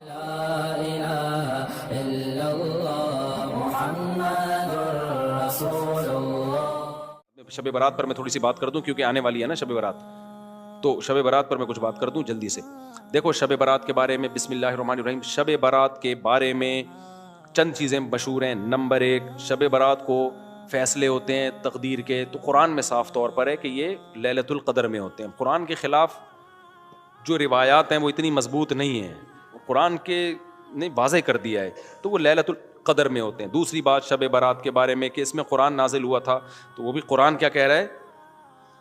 لا الہ الا اللہ محمد رسول اللہ. شب برات پر میں تھوڑی سی بات کر دوں کیونکہ آنے والی ہے نا شب برات, تو شب برات پر میں کچھ بات کر دوں جلدی سے. دیکھو شب برات کے بارے میں بسم اللہ الرحمن الرحیم, شب برات کے بارے میں چند چیزیں مشہور ہیں. نمبر 1, شب برات کو فیصلے ہوتے ہیں تقدیر کے, تو قرآن میں صاف طور پر ہے کہ یہ لیلۃ القدر میں ہوتے ہیں. قرآن کے خلاف جو روایات ہیں وہ اتنی مضبوط نہیں ہیں, قرآن کے نے واضح کر دیا ہے, تو وہ لیلۃ القدر میں ہوتے ہیں. دوسری بات شب برات کے بارے میں کہ اس میں قرآن نازل ہوا تھا, تو وہ بھی قرآن کیا کہہ رہا ہے,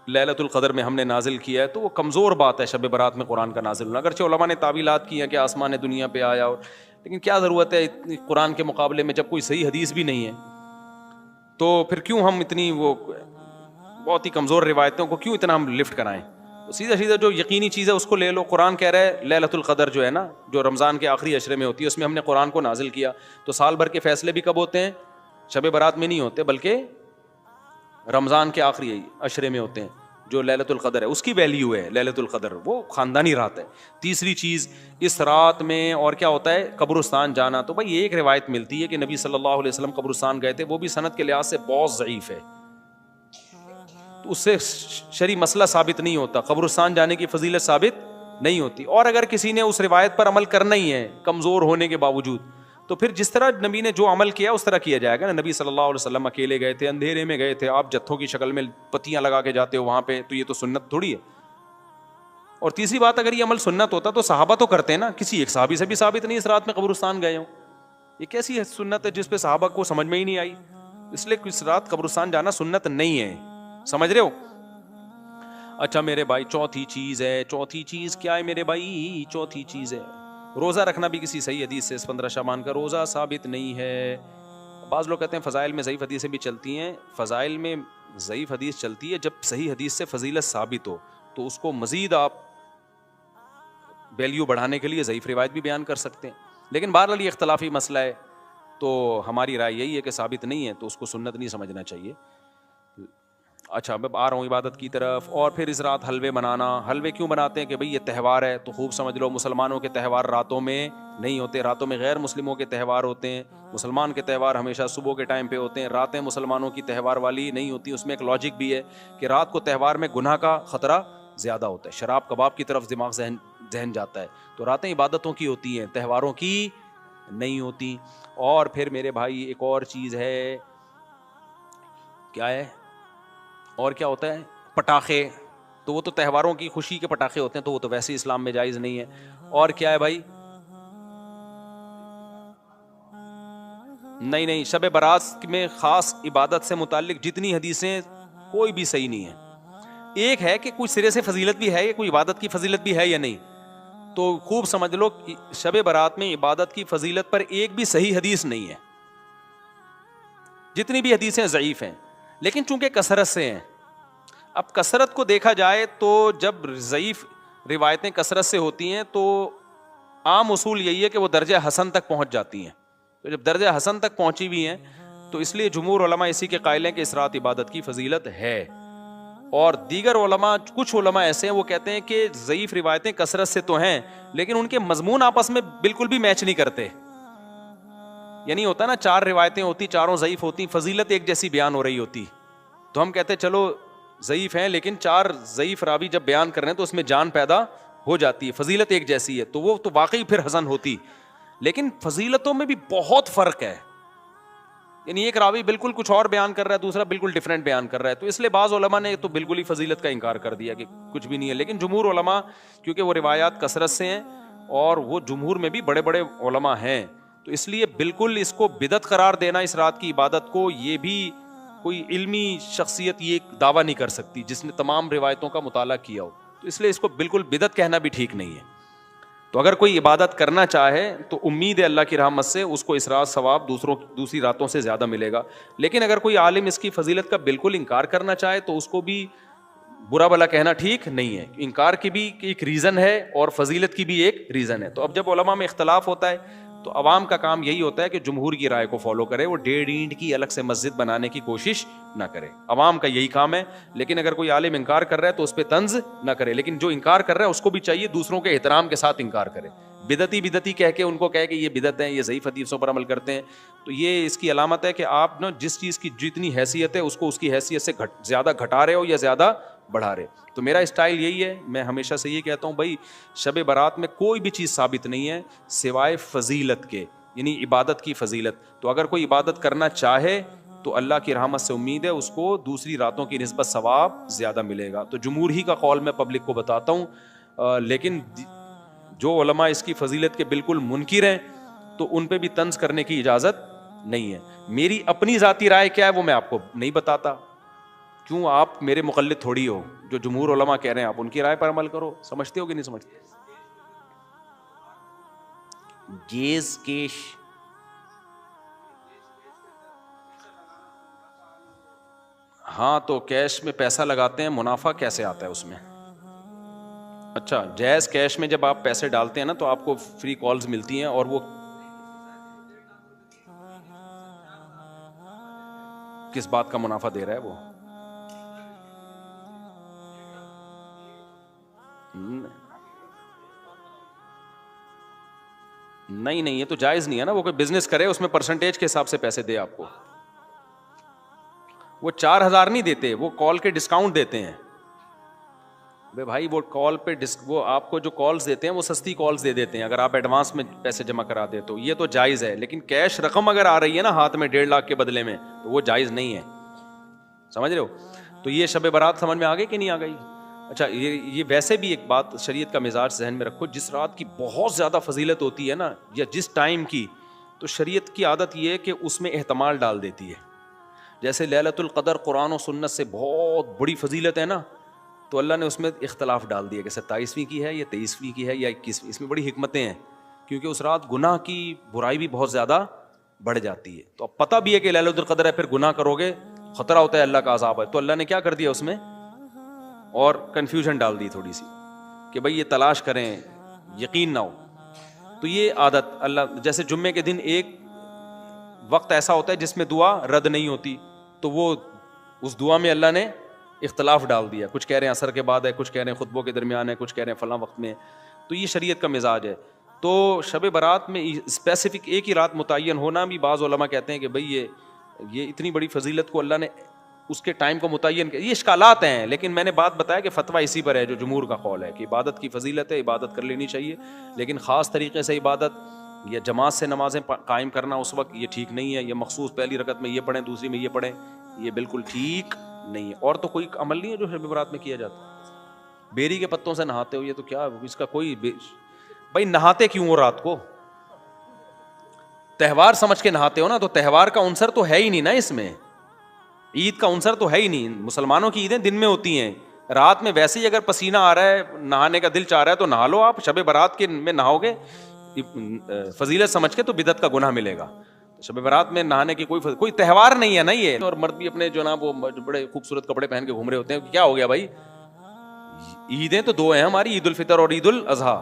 لیلۃ القدر میں ہم نے نازل کیا ہے, تو وہ کمزور بات ہے شب برات میں قرآن کا نازل ہونا. اگرچہ علماء نے تعویلات کی ہیں کہ آسمان دنیا پہ آیا, اور لیکن کیا ضرورت ہے قرآن کے مقابلے میں جب کوئی صحیح حدیث بھی نہیں ہے, تو پھر کیوں ہم اتنی وہ بہت ہی کمزور روایتوں کو کیوں اتنا ہم لفٹ کرائیں. سیدھا سیدھا جو یقینی چیز ہے اس کو لے لو. قرآن کہہ رہا ہے لیلۃ القدر جو ہے نا, جو رمضان کے آخری عشرے میں ہوتی ہے, اس میں ہم نے قرآن کو نازل کیا. تو سال بھر کے فیصلے بھی کب ہوتے ہیں, شب برات میں نہیں ہوتے, بلکہ رمضان کے آخری عشرے میں ہوتے ہیں. جو لیلۃ القدر ہے اس کی ویلیو ہے لیلۃ القدر, وہ خاندانی رات ہے. تیسری چیز, اس رات میں اور کیا ہوتا ہے, قبرستان جانا. تو بھائی ایک روایت ملتی ہے کہ نبی صلی اللہ علیہ وسلم قبرستان گئے تھے, وہ بھی سند کے لحاظ سے بہت ضعیف ہے, تو اس سے شرعی مسئلہ ثابت نہیں ہوتا, قبرستان جانے کی فضیلت ثابت نہیں ہوتی. اور اگر کسی نے اس روایت پر عمل کرنا ہی ہے کمزور ہونے کے باوجود, تو پھر جس طرح نبی نے جو عمل کیا اس طرح کیا جائے گا نا. نبی صلی اللہ علیہ وسلم اکیلے گئے تھے, اندھیرے میں گئے تھے, آپ جتھوں کی شکل میں پتیاں لگا کے جاتے ہو وہاں پہ, تو یہ تو سنت تھوڑی ہے. اور تیسری بات, اگر یہ عمل سنت ہوتا تو صحابہ تو کرتے ہیں نا, کسی ایک صحابی سے بھی ثابت نہیں اس رات میں قبرستان گئے ہوں. یہ کیسی سنت ہے جس پہ صحابہ کو سمجھ میں ہی نہیں آئی, اس لیے اس رات قبرستان جانا سنت نہیں ہے. سمجھ رہے ہو؟ اچھا میرے بھائی, چوتھی چیز ہے. چوتھی چیز کیا ہے میرے بھائی؟ چوتھی چیز ہے روزہ رکھنا. بھی کسی صحیح حدیث سے اس 15 شعبان کا روزہ ثابت نہیں ہے. بعض لوگ کہتے ہیں فضائل میں ضعیف حدیثیں بھی چلتی ہیں. فضائل میں ضعیف حدیث چلتی ہے جب صحیح حدیث سے فضیلت ثابت ہو, تو اس کو مزید آپ ویلیو بڑھانے کے لیے ضعیف روایت بھی بیان کر سکتے ہیں. لیکن بہرحال یہ اختلافی مسئلہ ہے, تو ہماری رائے یہی ہے کہ ثابت نہیں ہے تو اس کو سنت نہیں سمجھنا چاہیے. اچھا میں آ رہا ہوں عبادت کی طرف. اور پھر اس رات حلوے بنانا. حلوے کیوں بناتے ہیں کہ بھئی یہ تہوار ہے, تو خوب سمجھ لو مسلمانوں کے تہوار راتوں میں نہیں ہوتے, راتوں میں غیر مسلموں کے تہوار ہوتے ہیں. مسلمان کے تہوار ہمیشہ صبح کے ٹائم پہ ہوتے ہیں, راتیں مسلمانوں کی تہوار والی نہیں ہوتی. اس میں ایک لاجک بھی ہے کہ رات کو تہوار میں گناہ کا خطرہ زیادہ ہوتا ہے, شراب کباب کی طرف دماغ ذہن جاتا ہے, تو راتیں عبادتوں کی ہوتی ہیں, تہواروں کی نہیں ہوتی. اور پھر میرے بھائی ایک اور چیز ہے, کیا ہے اور کیا ہوتا ہے, پٹاخے. تو وہ تو تہواروں کی خوشی کے پٹاخے ہوتے ہیں, تو وہ تو ویسے اسلام میں جائز نہیں ہے. اور کیا ہے بھائی, نہیں, شب برات میں خاص عبادت سے متعلق جتنی حدیثیں کوئی بھی صحیح نہیں ہے. ایک ہے کہ کوئی سرے سے فضیلت بھی ہے, کوئی عبادت کی فضیلت بھی ہے یا نہیں, تو خوب سمجھ لو شب برات میں عبادت کی فضیلت پر ایک بھی صحیح حدیث نہیں ہے. جتنی بھی حدیثیں ضعیف ہیں, لیکن چونکہ کثرت سے ہیں. اب کثرت کو دیکھا جائے تو جب ضعیف روایتیں کثرت سے ہوتی ہیں تو عام اصول یہی ہے کہ وہ درجہ حسن تک پہنچ جاتی ہیں. تو جب درجہ حسن تک پہنچی ہوئی ہیں تو اس لیے جمہور علماء اسی کے قائل ہیں کہ اس رات عبادت کی فضیلت ہے. اور دیگر علماء, کچھ علماء ایسے ہیں وہ کہتے ہیں کہ ضعیف روایتیں کثرت سے تو ہیں لیکن ان کے مضمون آپس میں بالکل بھی میچ نہیں کرتے. یعنی ہوتا نا 4 روایتیں ہوتی, چاروں ضعیف ہوتی, فضیلت ایک جیسی بیان ہو رہی ہوتی, تو ہم کہتے ہیں چلو ضعیف ہیں لیکن 4 ضعیف راوی جب بیان کر رہے ہیں تو اس میں جان پیدا ہو جاتی ہے, فضیلت ایک جیسی ہے, تو وہ تو واقعی پھر حسن ہوتی. لیکن فضیلتوں میں بھی بہت فرق ہے, یعنی ایک راوی بالکل کچھ اور بیان کر رہا ہے, دوسرا بالکل ڈیفرنٹ بیان کر رہا ہے. تو اس لیے بعض علماء نے تو بالکل ہی فضیلت کا انکار کر دیا کہ کچھ بھی نہیں ہے. لیکن جمہور علماء, کیونکہ وہ روایات کثرت سے ہیں اور وہ جمہور میں بھی بڑے بڑے علماء ہیں, تو اس لیے بالکل اس کو بدعت قرار دینا اس رات کی عبادت کو, یہ بھی کوئی علمی شخصیت یہ دعویٰ نہیں کر سکتی جس نے تمام روایتوں کا مطالعہ کیا ہو. تو اس لیے اس کو بالکل بدعت کہنا بھی ٹھیک نہیں ہے. تو اگر کوئی عبادت کرنا چاہے تو امید ہے اللہ کی رحمت سے اس کو اس رات ثواب دوسری راتوں سے زیادہ ملے گا. لیکن اگر کوئی عالم اس کی فضیلت کا بالکل انکار کرنا چاہے تو اس کو بھی برا بھلا کہنا ٹھیک نہیں ہے. انکار کی بھی ایک ریزن ہے اور فضیلت کی بھی ایک ریزن ہے. تو اب جب علماء میں اختلاف ہوتا ہے تو عوام کا کام یہی ہوتا ہے کہ جمہور کی رائے کو فالو کرے, وہ 1.5 اینٹ کی الگ سے مسجد بنانے کی کوشش نہ کرے. عوام کا یہی کام ہے. لیکن اگر کوئی عالم انکار کر رہا ہے تو اس پہ طنز نہ کرے, لیکن جو انکار کر رہا ہے اس کو بھی چاہیے دوسروں کے احترام کے ساتھ انکار کرے. بدعتی کہہ کے ان کو کہہ کہ یہ بدعت ہے, یہ ضعیف حدیثوں پر عمل کرتے ہیں, تو یہ اس کی علامت ہے کہ آپ نا جس چیز کی جتنی حیثیت ہے اس کو اس کی حیثیت سے زیادہ گھٹا رہے ہو یا زیادہ بڑھا رہے. تو میرا اسٹائل یہی ہے, میں ہمیشہ سے یہ کہتا ہوں بھائی شب برات میں کوئی بھی چیز ثابت نہیں ہے سوائے فضیلت کے, یعنی عبادت کی فضیلت. تو اگر کوئی عبادت کرنا چاہے تو اللہ کی رحمت سے امید ہے اس کو دوسری راتوں کی نسبت ثواب زیادہ ملے گا. تو جمہور ہی کا قول میں پبلک کو بتاتا ہوں, لیکن جو علماء اس کی فضیلت کے بالکل منکر ہیں تو ان پہ بھی طنز کرنے کی اجازت نہیں ہے. میری اپنی ذاتی رائے کیا ہے وہ میں آپ کو نہیں بتاتا, کیوں آپ میرے مقلد تھوڑی ہو, جو جمہور علماء کہہ رہے ہیں آپ ان کی رائے پر عمل کرو. سمجھتے ہو کہ نہیں سمجھتے؟ گیز کیش, ہاں تو کیش میں پیسہ لگاتے ہیں, منافع کیسے آتا ہے اس میں؟ اچھا, جائز کیش میں جب آپ پیسے ڈالتے ہیں نا تو آپ کو فری کالز ملتی ہیں, اور وہ کس بات کا منافع دے رہا ہے وہ؟ نہیں یہ تو جائز نہیں ہے نا. وہ کوئی بزنس کرے اس میں پرسنٹیج کے حساب سے پیسے دے آپ کو. وہ 4,000 نہیں دیتے, وہ کال کے ڈسکاؤنٹ دیتے ہیں. بھائی وہ کال پہ وہ آپ کو جو کالز دیتے ہیں وہ سستی کالز دے دیتے ہیں اگر آپ ایڈوانس میں پیسے جمع کرا دیں تو. یہ تو جائز ہے, لیکن کیش رقم اگر آ رہی ہے نا ہاتھ میں 1.5 لاکھ کے بدلے میں تو وہ جائز نہیں ہے. سمجھ رہے ہو؟ تو یہ شب برات سمجھ میں آ گئی کہ نہیں آ گئی؟ اچھا, یہ ویسے بھی ایک بات شریعت کا مزاج ذہن میں رکھو, جس رات کی بہت زیادہ فضیلت ہوتی ہے نا یا جس ٹائم کی, تو شریعت کی عادت یہ ہے کہ اس میں احتمال ڈال دیتی ہے. جیسے لیلۃ القدر قرآن و سنت سے بہت بڑی فضیلت ہے نا, تو اللہ نے اس میں اختلاف ڈال دیا کہ 27ویں کی ہے یا 23ویں کی ہے یا 21ویں. اس میں بڑی حکمتیں ہیں, کیونکہ اس رات گناہ کی برائی بھی بہت زیادہ بڑھ جاتی ہے. تو اب پتہ بھی ہے کہ لیلۃ القدر ہے, پھر گناہ کرو گے خطرہ ہوتا ہے اللہ کا عذاب ہے, تو اللہ نے کیا کر دیا اس میں, اور کنفیوژن ڈال دی تھوڑی سی کہ بھائی یہ تلاش کریں, یقین نہ ہو. تو یہ عادت اللہ, جیسے جمعے کے دن ایک وقت ایسا ہوتا ہے جس میں دعا رد نہیں ہوتی, تو وہ اس دعا میں اللہ نے اختلاف ڈال دیا. کچھ کہہ رہے ہیں عصر کے بعد ہے, کچھ کہہ رہے ہیں خطبوں کے درمیان ہے, کچھ کہہ رہے ہیں فلاں وقت میں. تو یہ شریعت کا مزاج ہے. تو شب برات میں اسپیسیفک ایک ہی رات متعین ہونا بھی, بعض علماء کہتے ہیں کہ بھئی یہ اتنی بڑی فضیلت کو اللہ نے اس کے ٹائم کو متعین کیا. یہ اشکالات ہیں, لیکن میں نے بات بتایا کہ فتویٰ اسی پر ہے جو جمہور کا قول ہے کہ عبادت کی فضیلت ہے, عبادت کر لینی چاہیے, لیکن خاص طریقے سے عبادت یا جماعت سے نمازیں قائم کرنا اس وقت یہ ٹھیک نہیں ہے. یہ مخصوص پہلی رکعت میں یہ پڑھیں, دوسری میں یہ پڑھیں, یہ بالکل ٹھیک نہیں ہے. اور تو کوئی عمل نہیں ہے جو شب برات میں کیا جاتا ہے. بیری کے پتوں سے نہاتے ہو, یہ تو کیا اس کا کوئی بھائی نہاتے کیوں ہو رات کو؟ تہوار سمجھ کے نہاتے ہو نا, تو تہوار کا عنصر تو ہے ہی نہیں نا اس میں, عید کا عنصر تو ہے ہی نہیں. مسلمانوں کی عیدیں دن میں ہوتی ہیں, رات میں ویسے ہی اگر پسینہ آ رہا ہے, نہانے کا دل چاہ رہا ہے تو نہا لو. آپ شب برات کے میں نہاؤ گے فضیلت سمجھ کے تو بدعت کا گناہ ملے گا. شب برات میں نہانے کی کوئی تہوار نہیں ہے نا یہ. اور مرد بھی اپنے جو نا وہ بڑے خوبصورت کپڑے پہن کے گھوم رہے ہوتے ہیں, کیا ہو گیا بھائی؟ عیدیں تو 2 ہیں ہماری, عید الفطر اور عید الاضحیٰ.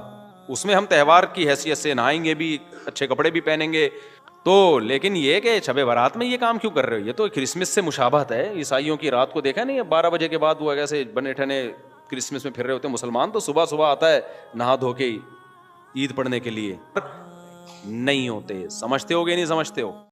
اس میں ہم تہوار کی حیثیت سے نہائیں گے بھی, اچھے کپڑے بھی پہنیں گے. تو لیکن یہ کہ شب برات میں یہ کام کیوں کر رہے ہو؟ یہ تو کرسمس سے مشابہت ہے. عیسائیوں کی رات کو دیکھا نہیں, 12 بجے کے بعد وہ ایسے بنے ٹھنے کرسمس میں پھر رہے ہوتے ہیں. مسلمان تو صبح صبح آتا ہے نہا دھو کے عید پڑھنے کے لیے, نہیں ہوتے. سمجھتے ہو گے نہیں سمجھتے ہو؟